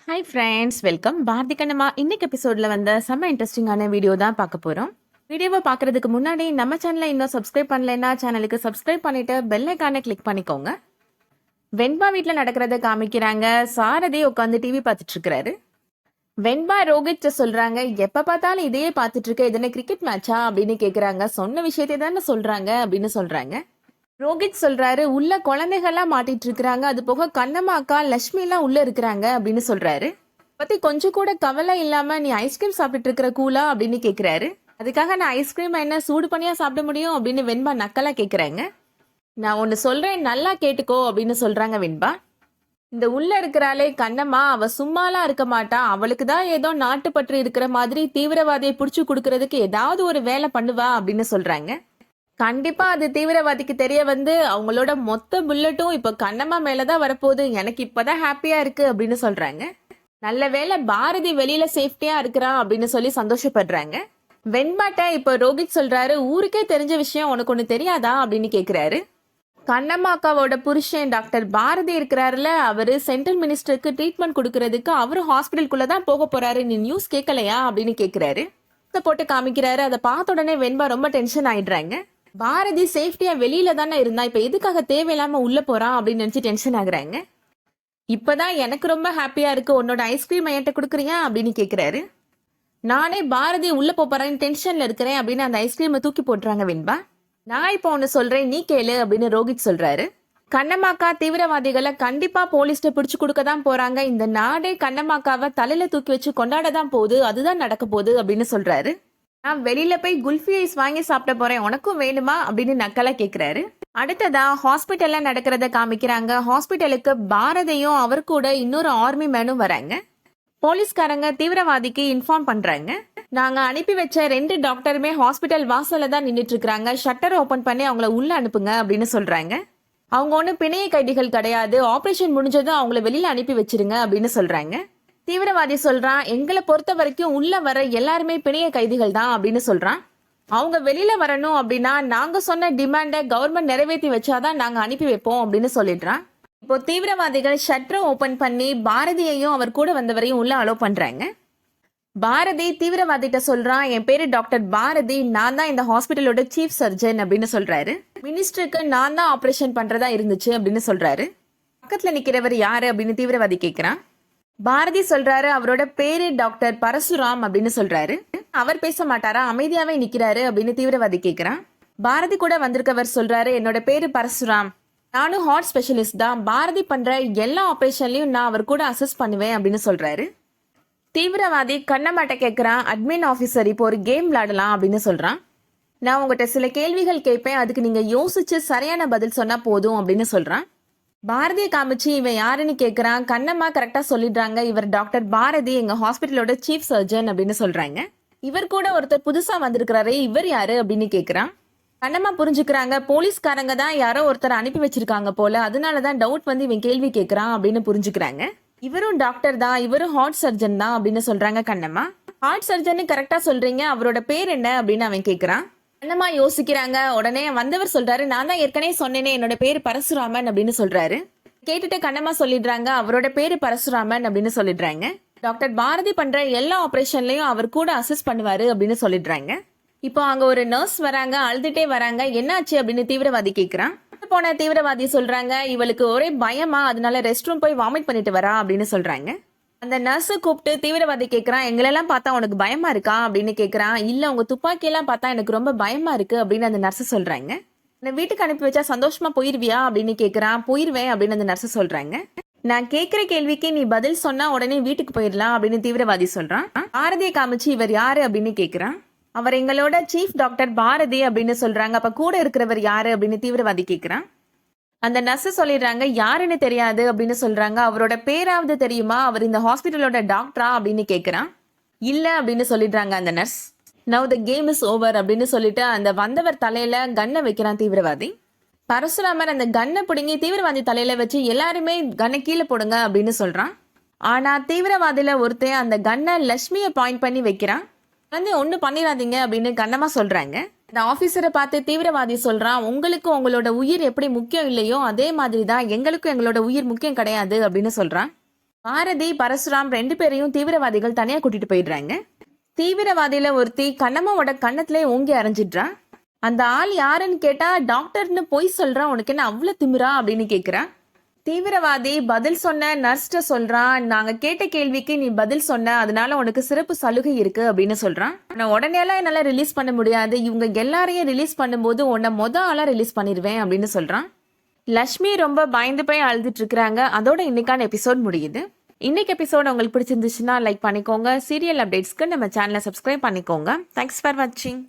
Hi friends, welcome. Bharathi Kannamma இன்னைக்கு எபிசோட்ல வந்த செம்ம இன்ட்ரெஸ்டிங்கான வீடியோ தான் பார்க்க போறோம். வீடியோவை பார்க்கறதுக்கு முன்னாடி நம்ம சேனலை இன்னும் சப்ஸ்கிரைப் பண்ணலைன்னா சேனலுக்கு சப்ஸ்கிரைப் பண்ணிட்டு பெல் ஐக்கானை கிளிக் பண்ணிக்கோங்க. வெண்பா வீட்டில் நடக்கிறத காமிக்கிறாங்க. சாரதி உட்காந்து டிவி பார்த்துட்டு இருக்கிறாரு. வெண்பா ரோஹித் சொல்றாங்க, எப்ப பார்த்தாலும் இதையே பார்த்துட்டு இருக்க, இது என்ன கிரிக்கெட் மேட்சா அப்படின்னு கேக்குறாங்க. சொன்ன விஷயத்தை தானே சொல்றாங்க அப்படின்னு சொல்றாங்க. ரோஹித் சொல்றாரு, உள்ள குழந்தைகள்லாம் மாட்டிட்டு இருக்கிறாங்க, அது போக கண்ணம்மா அக்கா லட்சுமி எல்லாம் உள்ள இருக்கிறாங்க அப்படின்னு சொல்றாரு. பத்தி கொஞ்சம் கூட கவலை இல்லாம நீ ஐஸ்கிரீம் சாப்பிட்டு இருக்கிற கூலா அப்படின்னு கேக்குறாரு. அதுக்காக நான் ஐஸ்கிரீம் என்ன சூடு பண்ணியா சாப்பிட முடியும் அப்படின்னு வெண்பா நக்கலா கேக்குறாங்க. நான் ஒன்னு சொல்றேன், நல்லா கேட்டுக்கோ அப்படின்னு சொல்றாங்க வெண்பா. இந்த உள்ள இருக்கிறாளே கண்ணம்மா, அவ சும்மாலாம் இருக்க மாட்டா, அவளுக்கு தான் ஏதோ நாட்டுப்பற்று இருக்கிற மாதிரி தீவிரவாதியை புடிச்சு கொடுக்கறதுக்கு ஏதாவது ஒரு வேலை பண்ணுவா அப்படின்னு சொல்றாங்க. கண்டிப்பா அது தீவிரவாதிக்கு தெரிய வந்து அவங்களோட மொத்த புல்லட்டும் இப்ப கண்ணம்மா மேலதான் வரப்போகுது, எனக்கு இப்பதான் ஹாப்பியா இருக்கு அப்படின்னு சொல்றாங்க. நல்ல வேளை பாரதி வெளியில சேஃப்டியா இருக்கிறான் அப்படின்னு சொல்லி சந்தோஷப்படுறாங்க. வெண்பாட்ட இப்ப ரோஹித் சொல்றாரு, ஊருக்கே தெரிஞ்ச விஷயம் உனக்கு ஒண்ணு தெரியாதா அப்படின்னு கேக்குறாரு. கண்ணம்மா அக்காவோட புருஷன் டாக்டர் பாரதி இருக்கிறாருல, அவரு சென்ட்ரல் மினிஸ்டருக்கு ட்ரீட்மெண்ட் கொடுக்கறதுக்கு அவரு ஹாஸ்பிட்டலுக்குள்ளதான் போக போறாரு, நீ நியூஸ் கேட்கலையா அப்படின்னு கேக்குறாரு. போட்டு காமிக்கிறாரு. அதை பார்த்த உடனே வெண்பா ரொம்ப டென்ஷன் ஆயிடுறாங்க. பாரதி சேஃப்டியா வெளியில தானே இருந்தா, இப்ப எதுக்காக தேவையில்லாம உள்ள போறான் அப்படின்னு நினைச்சு டென்ஷன் ஆகுறாங்க. இப்பதான் எனக்கு ரொம்ப ஹாப்பியா இருக்கு, உன்னோட ஐஸ்கிரீம் என்கிட்ட கொடுக்குறியா அப்படின்னு கேக்குறாரு. நானே பாரதி உள்ள போறேன்னு டென்ஷன்ல இருக்கிறேன் அப்படின்னு அந்த ஐஸ்கிரீமை தூக்கி போட்டுறாங்க வெண்பா. நான் இப்போ ஒன்னு சொல்றேன், நீ கேளு அப்படின்னு ரோஹித் சொல்றாரு. கண்ணம்மாக்கா தீவிரவாதிகளை கண்டிப்பா போலீஸ்ட பிடிச்சு கொடுக்க தான் போறாங்க, இந்த நாடே கண்ணம்மாக்காவை தலையில தூக்கி வச்சு கொண்டாட தான் போகுது, அதுதான் நடக்க போகுது அப்படின்னு சொல்றாரு. நான் வெளியில போய் குல்ஃபி ஐஸ் வாங்கி சாப்பிட போறேன், உனக்கும் வேணுமா அப்படின்னு நக்கலா கேக்குறாரு. அடுத்ததா ஹாஸ்பிட்டல்ல நடக்கிறத காமிக்கிறாங்க. ஹாஸ்பிட்டலுக்கு பாரதியும் அவர் கூட இன்னொரு ஆர்மி மேனும் வராங்க. போலீஸ்காரங்க தீவிரவாதிக்கு இன்ஃபார்ம் பண்றாங்க, நாங்க அனுப்பி வச்ச 2 டாக்டருமே ஹாஸ்பிட்டல் வாசல்ல தான் நின்றுட்டு இருக்காங்க, ஷட்டர் ஓபன் பண்ணி அவங்கள உள்ள அனுப்புங்க அப்படின்னு சொல்றாங்க. அவங்க ஒன்னும் பிணைய கைதிகள் கிடையாது, ஆபரேஷன் முடிஞ்சதும் அவங்கள வெளியில அனுப்பி வச்சிருங்க அப்படின்னு சொல்றாங்க. தீவிரவாதி சொல்றான், எங்களை பொறுத்த வரைக்கும் உள்ள வர எல்லாருமே பிணைய கைதிகள் தான் அப்படின்னு சொல்றான். அவங்க வெளியில வரணும் அப்படின்னா நாங்க சொன்ன டிமாண்டை கவர்மெண்ட் நிறைவேற்றி வச்சாதான் நாங்க அனுப்பி வைப்போம் அப்படின்னு சொல்லிடுறான். இப்போ தீவிரவாதிகள் ஷட்டரை ஓபன் பண்ணி பாரதியையும் அவர் கூட வந்தவரையும் உள்ள அலோ பண்றாங்க. பாரதி தீவிரவாதிட்ட சொல்றான், என் பேரு டாக்டர் பாரதி, நான் தான் இந்த ஹாஸ்பிட்டலோட சீஃப் சர்ஜன் அப்படின்னு சொல்றாரு. மினிஸ்டருக்கு நான் தான் ஆபரேஷன் பண்றதா இருந்துச்சு அப்படின்னு சொல்றாரு. பக்கத்துல நிக்கிறவர் யாரு அப்படின்னு தீவிரவாதி கேட்கிறான். பாரதி சொல்றாரு, அவரோட பேரு டாக்டர் பரசுராம் அப்படின்னு சொல்றாரு. அவர் பேச மாட்டாரா, அமைதியாவே நிக்கிறாரு அப்படின்னு தீவிரவாதி கேக்குறான். பாரதி கூட வந்திருக்கவர் சொல்றாரு, என்னோட பேரு பரசுராம், நானும் ஹார்ட் ஸ்பெஷலிஸ்ட் தான், பாரதி பண்ற எல்லா ஆபரேஷன்லயும் நான் அவர் கூட அசஸ் பண்ணுவேன் அப்படின்னு சொல்றாரு. தீவிரவாதி கண்ணமாட்ட கேட்கிறான், அட்மின் ஆபீசர் இப்போ ஒரு கேம் விளையாடலாம் அப்படின்னு சொல்றான். நான் உங்ககிட்ட சில கேள்விகள் கேட்பேன், அதுக்கு நீங்க யோசிச்சு சரியான பதில் சொன்னா போதும் அப்படின்னு சொல்றான். பாரதியை காமிச்சு இவன் யாருன்னு கேக்குறான். கண்ணம்மா கரெக்டா சொல்லிடுறாங்க, இவர் டாக்டர் பாரதி, எங்க ஹாஸ்பிட்டலோட சீஃப் சர்ஜன் அப்படின்னு சொல்றாங்க. இவர் கூட ஒருத்தர் புதுசா வந்திருக்கிறாரு, இவர் யாரு அப்படின்னு கேக்குறான். கண்ணம்மா புரிஞ்சுக்கிறாங்க, போலீஸ்காரங்க தான் யாரோ ஒருத்தர் அனுப்பி வச்சிருக்காங்க போல, அதனாலதான் டவுட் வந்து இவன் கேள்வி கேட்கறான் அப்படின்னு புரிஞ்சுக்கிறாங்க. இவரும் டாக்டர் தான், இவரும் ஹார்ட் சர்ஜன் தான் அப்படின்னு சொல்றாங்க கண்ணம்மா. ஹார்ட் சர்ஜன் கரெக்டா சொல்றீங்க, அவரோட பேர் என்ன அப்படின்னு அவன் கேக்குறான். கண்ணம்மா யோசிக்கிறாங்க. உடனே வந்தவர் சொல்றாரு, நான் தான் ஏற்கனவே சொன்னேனே, என்னோட பேரு பரசுராமன் அப்படின்னு சொல்றாரு. கேட்டுட்டு கண்ணம்மா சொல்லிடுறாங்க, அவரோட பேரு பரசுராமன் அப்படின்னு சொல்லிடுறாங்க. டாக்டர் பாரதி பண்ற எல்லா ஆபரேஷன்லயும் அவர் கூட அசிஸ்ட் பண்ணுவாரு அப்படின்னு சொல்லிடுறாங்க. இப்போ அங்க ஒரு நர்ஸ் வராங்க, அழுதுட்டே வராங்க. என்னாச்சு அப்படின்னு தீவிரவாதி கேக்குறான். போன தீவிரவாதி சொல்றாங்க, இவளுக்கு ஒரே பயமா, அதனால ரெஸ்ட் ரூம் போய் வாமிட் பண்ணிட்டு வரா அப்படின்னு சொல்றாங்க. அந்த நர்ஸு கூப்பிட்டு தீவிரவாதி கேட்கறான், எங்களெல்லாம் பார்த்தா உனக்கு பயமா இருக்கா அப்படின்னு கேட்கறான். இல்ல, உங்க துப்பாக்கியெல்லாம் பார்த்தா எனக்கு ரொம்ப பயமா இருக்கு அப்படின்னு அந்த நர்ஸு சொல்றாங்க. என்னை வீட்டுக்கு அனுப்பி வச்சா சந்தோஷமா போயிருவியா அப்படின்னு கேட்கறான். போயிருவேன் அப்படின்னு அந்த நர்ஸு சொல்றாங்க. நான் கேட்கிற கேள்விக்கு நீ பதில் சொன்னா உடனே வீட்டுக்கு போயிடலாம் அப்படின்னு தீவிரவாதி சொல்றான். பாரதியை காமிச்சு இவர் யாரு அப்படின்னு கேட்கறான். அவர் எங்களோட சீஃப் டாக்டர் பாரதி அப்படின்னு சொல்றாங்க. அப்ப கூட இருக்கிறவர் யாரு அப்படின்னு தீவிரவாதி கேட்கறான். அந்த நர்ஸ் சொல்லிடுறாங்க, யாருன்னு தெரியாது அப்படின்னு சொல்றாங்க. அவரோட பேராவது தெரியுமா, அவர் இந்த ஹாஸ்பிட்டலோட டாக்டரா அப்படின்னு கேட்கிறான். இல்ல அப்படின்னு சொல்லிடுறாங்க அந்த nurse. Now the game is over அப்படின்னு சொல்லிட்டு அந்த வந்தவர் தலையில கன்னை வைக்கிறான் தீவிரவாதி. பரசுராமர் அந்த கன்னை பிடுங்கி தீவிரவாதி தலையில வச்சு எல்லாருமே கன்னை கீழே போடுங்க அப்படின்னு சொல்றான். ஆனா தீவிரவாதியில ஒருத்தன் அந்த கன்னை லட்சுமியை பாயிண்ட் பண்ணி வைக்கிறான். வந்து ஒண்ணு பண்ணிடாதீங்க அப்படின்னு கண்ணமா சொல்றாங்க. இந்த ஆபீசரை பார்த்து தீவிரவாதி சொல்றான், உங்களுக்கு உங்களோட உயிர் எப்படி முக்கியம் இல்லையோ அதே மாதிரி தான் எங்களுக்கும் எங்களோட உயிர் முக்கியம் கிடையாது அப்படின்னு சொல்றான். பாரதி பரசுராம் 2 பேரையும் தீவிரவாதிகள் தனியா கூட்டிட்டு போயிடுறாங்க. தீவிரவாதியில ஒருத்தி கண்ணம்மாவோட கண்ணத்திலே ஓங்கி அரைஞ்சிடுறா. அந்த ஆள் யாருன்னு கேட்டா டாக்டர்னு பொய் சொல்றான், உனக்கு என்ன அவ்வளவு திமிரா அப்படின்னு கேக்குறா. தீவிரவாதி பதில் சொன்ன நர்ஸ்ட சொல்றான், நாங்க கேட்ட கேள்விக்கு நீ பதில் சொன்ன, அதனால உனக்கு சிறப்பு சலுகை இருக்கு அப்படின்னு சொல்றான். நான் உடனே எல்லாம் என்னால ரிலீஸ் பண்ண முடியாது, இவங்க எல்லாரையும் ரிலீஸ் பண்ணும்போது உன்னை ஆளா ரிலீஸ் பண்ணிடுவேன் அப்படின்னு சொல்றான். லக்ஷ்மி ரொம்ப பயந்து போய் அழுதுட்டு இருக்கிறாங்க. அதோட இன்னைக்கான எபிசோட் முடியுது. இன்னைக்கு எபிசோட் உங்களுக்கு பிடிச்சிருந்துச்சுன்னா லைக் பண்ணிக்கோங்க. சீரியல் அப்டேட்ஸ்க்கு நம்ம சேனலை சப்ஸ்கிரைப் பண்ணிக்கோங்க. தேங்க்ஸ் ஃபார் வாட்சிங்.